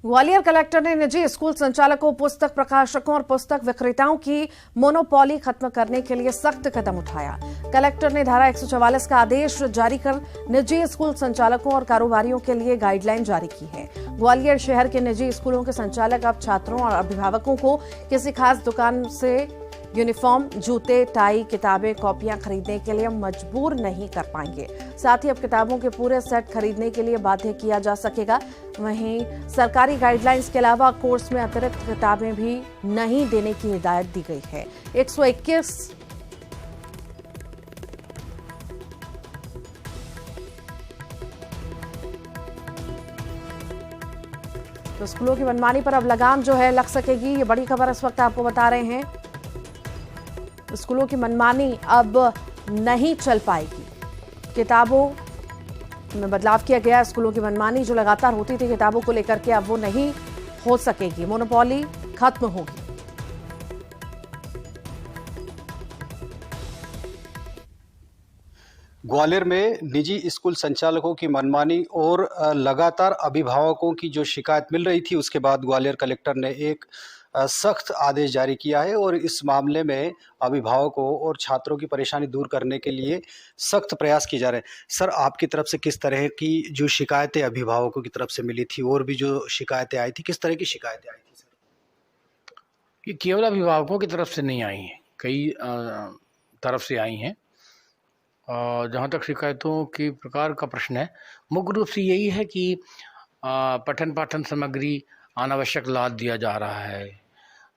Gwalior collector ने निजी school संचालकों, पुस्तक प्रकाशकों और पुस्तक विक्रेताओं की मोनोपोली खत्म करने के लिए सख्त कदम उठाया। कलेक्टर ने धारा 144 का आदेश जारी कर निजी स्कूल संचालकों और कारोबारियों के लिए गाइडलाइन जारी की है। ग्वालियर शहर के निजी स्कूलों के संचालक अब छात्रों और अभिभावकों को किसी खास दुकान से यूनिफॉर्म, जूते, टाई, किताबें, कॉपियां खरीदने के लिए मजबूर नहीं कर पाएंगे। साथ ही अब किताबों के पूरे सेट खरीदने के लिए बाध्य किया जा सकेगा। वहीं सरकारी गाइडलाइंस के अलावा कोर्स में अतिरिक्त किताबें भी नहीं देने की हिदायत दी गई है। 121 तो स्कूलों की मनमानी पर अब लगाम जो है लग सकेगी। ये बड़ी खबर इस वक्त आपको बता रहे हैं। स्कूलों की मनमानी अब नहीं चल पाएगी। किताबों में बदलाव किया गया। स्कूलों की मनमानी जो लगातार होती थी किताबों को लेकर के, अब वो नहीं हो सकेगी। मोनोपोली खत्म होगी। ग्वालियर में निजी स्कूल संचालकों की मनमानी और लगातार अभिभावकों की जो शिकायत मिल रही थी, उसके बाद ग्वालियर कलेक्टर ने एक सख्त आदेश जारी किया है और इस मामले में अभिभावकों और छात्रों की परेशानी दूर करने के लिए सख्त प्रयास किए जा रहे हैं। सर, आपकी तरफ से किस तरह की जो शिकायतें अभिभावकों की तरफ से मिली थी और भी जो शिकायतें आई थी, किस तरह की शिकायतें आई थी सर? ये केवल अभिभावकों की तरफ से नहीं आई हैं, कई तरफ से आई हैं। जहाँ तक शिकायतों के प्रकार का प्रश्न है, मुख्य रूप से यही है कि पठन पाठन सामग्री अनावश्यक लाद दिया जा रहा है।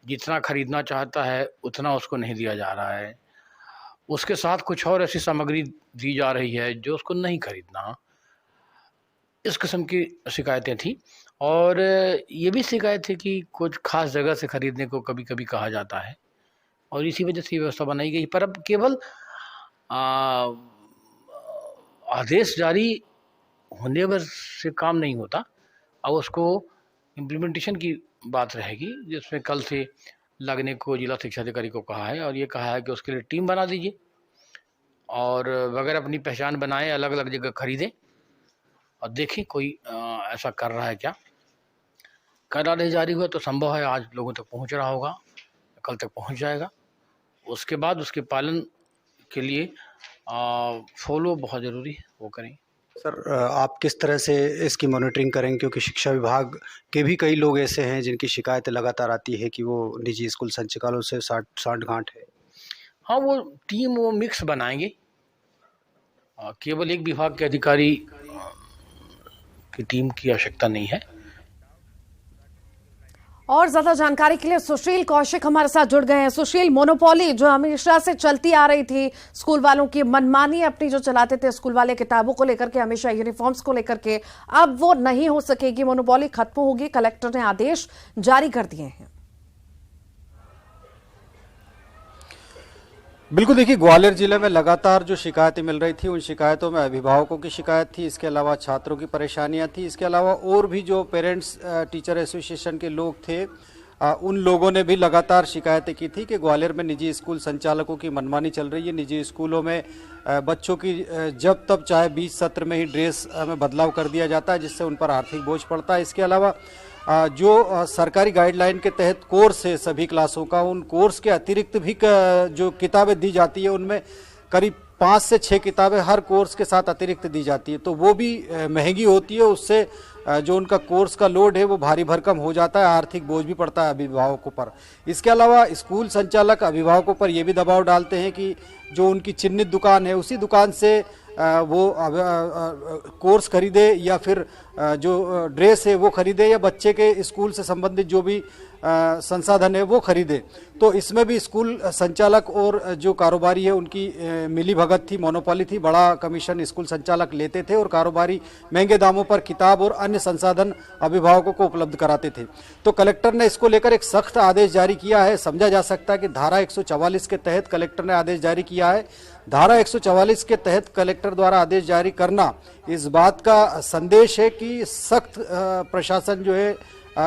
जितना खरीदना चाहता है उतना उसको नहीं दिया जा रहा है। उसके साथ कुछ और ऐसी सामग्री दी जा रही है जो उसको नहीं खरीदना। इस किस्म की शिकायतें थी। और ये भी शिकायत है कि कुछ खास जगह से खरीदने को कभी कभी कहा जाता है और इसी वजह से व्यवस्था बनाई गई। पर अब केवल आदेश जारी होने पर से काम नहीं होता। अब उसको इम्प्लीमेंटेशन की बात रहेगी, जिसमें कल से लगने को जिला शिक्षा अधिकारी को कहा है और ये कहा है कि उसके लिए टीम बना दीजिए और बगैर अपनी पहचान बनाए अलग अलग जगह खरीदें और देखें कोई ऐसा कर रहा है क्या। कल आदेश जारी हुआ तो संभव है आज लोगों तक पहुंच रहा होगा, कल तक पहुंच जाएगा। उसके बाद उसके पालन के लिए फॉलो बहुत ज़रूरी है, वो करें। सर, आप किस तरह से इसकी मॉनिटरिंग करेंगे, क्योंकि शिक्षा विभाग के भी कई लोग ऐसे हैं जिनकी शिकायतें लगातार आती है कि वो निजी स्कूल संचालकों से साठ-गांठ है। हाँ, वो टीम वो मिक्स बनाएंगे। केवल एक विभाग के अधिकारी की टीम की आवश्यकता नहीं है। और ज्यादा जानकारी के लिए सुशील कौशिक हमारे साथ जुड़ गए हैं। सुशील, मोनोपोली जो हमेशा से चलती आ रही थी, स्कूल वालों की मनमानी अपनी जो चलाते थे स्कूल वाले किताबों को लेकर के, हमेशा यूनिफॉर्म्स को लेकर के, अब वो नहीं हो सकेगी। मोनोपोली खत्म होगी। कलेक्टर ने आदेश जारी कर दिए हैं। बिल्कुल, देखिए, ग्वालियर जिले में लगातार जो शिकायतें मिल रही थी, उन शिकायतों में अभिभावकों की शिकायत थी, इसके अलावा छात्रों की परेशानियां थी, इसके अलावा और भी जो पेरेंट्स टीचर एसोसिएशन के लोग थे, उन लोगों ने भी लगातार शिकायतें की थी कि ग्वालियर में निजी स्कूल संचालकों की मनमानी चल रही है। निजी स्कूलों में बच्चों की जब तब चाहे 20 सत्र में ही ड्रेस में बदलाव कर दिया जाता है, जिससे उन पर आर्थिक बोझ पड़ता है। इसके अलावा जो सरकारी गाइडलाइन के तहत कोर्स है सभी क्लासों का, उन कोर्स के अतिरिक्त भी जो किताबें दी जाती है, उनमें करीब 5 से 6 किताबें हर कोर्स के साथ अतिरिक्त दी जाती है, तो वो भी महंगी होती है। उससे जो उनका कोर्स का लोड है वो भारी भरकम हो जाता है, आर्थिक बोझ भी पड़ता है अभिभावकों पर। इसके अलावा स्कूल संचालक अभिभावकों पर ये भी दबाव डालते हैं कि जो उनकी चिन्हित दुकान है उसी दुकान से वो कोर्स खरीदे या फिर जो ड्रेस है वो खरीदे या बच्चे के स्कूल से संबंधित जो भी संसाधन है वो खरीदे। तो इसमें भी स्कूल संचालक और जो कारोबारी है उनकी मिली भगत थी, मोनोपोली थी। बड़ा कमीशन स्कूल संचालक लेते थे और कारोबारी महंगे दामों पर किताब और अन्य संसाधन अभिभावकों को उपलब्ध कराते थे। तो कलेक्टर ने इसको लेकर एक सख्त आदेश जारी किया है। समझा जा सकता है कि धारा 144 के तहत कलेक्टर ने आदेश जारी किया है। धारा 144 के तहत कलेक्टर द्वारा आदेश जारी करना इस बात का संदेश है कि सख्त प्रशासन जो है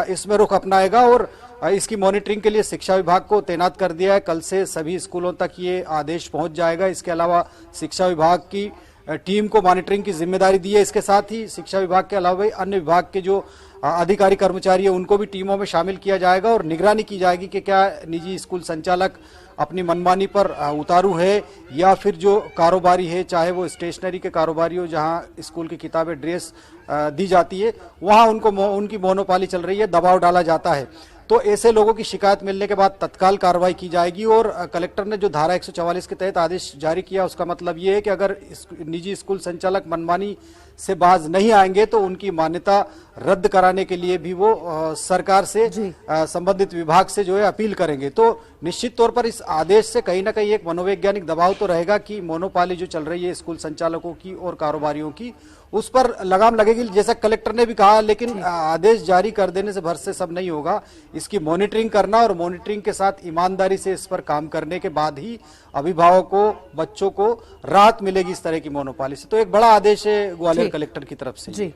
इसमें रुख अपनाएगा और इसकी मॉनिटरिंग के लिए शिक्षा विभाग को तैनात कर दिया है। कल से सभी स्कूलों तक ये आदेश पहुंच जाएगा। इसके अलावा शिक्षा विभाग की टीम को मॉनिटरिंग की जिम्मेदारी दी है। इसके साथ ही शिक्षा विभाग के अलावा अन्य विभाग के जो अधिकारी कर्मचारी है उनको भी टीमों में शामिल किया जाएगा और निगरानी की जाएगी कि क्या निजी स्कूल संचालक अपनी मनमानी पर उतारू है या फिर जो कारोबारी है, चाहे वो स्टेशनरी के कारोबारी हो जहां स्कूल की किताबें ड्रेस दी जाती है वहां उनकी मोनोपोली चल रही है, दबाव डाला जाता है। तो ऐसे लोगों की शिकायत मिलने के बाद तत्काल कार्रवाई की जाएगी। और कलेक्टर ने जो धारा 144 के तहत आदेश जारी किया उसका मतलब ये है कि अगर निजी स्कूल संचालक मनमानी से बाज नहीं आएंगे तो उनकी मान्यता रद्द कराने के लिए भी वो सरकार से संबंधित विभाग से जो है अपील करेंगे। तो निश्चित तौर पर इस आदेश से कहीं ना कहीं एक मनोवैज्ञानिक दबाव तो रहेगा कि मोनोपोली जो चल रही है स्कूल संचालकों की और कारोबारियों की उस पर लगाम लगेगी, जैसा कलेक्टर ने भी कहा। लेकिन आदेश जारी कर देने से भर से सब नहीं होगा, इसकी मॉनिटरिंग करना और मॉनिटरिंग के साथ ईमानदारी से इस पर काम करने के बाद ही अभिभावकों बच्चों को राहत मिलेगी इस तरह की मोनोपोली से। तो एक बड़ा आदेश है ग्वालियर कलेक्टर की तरफ से। जी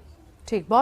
ठीक, बहुत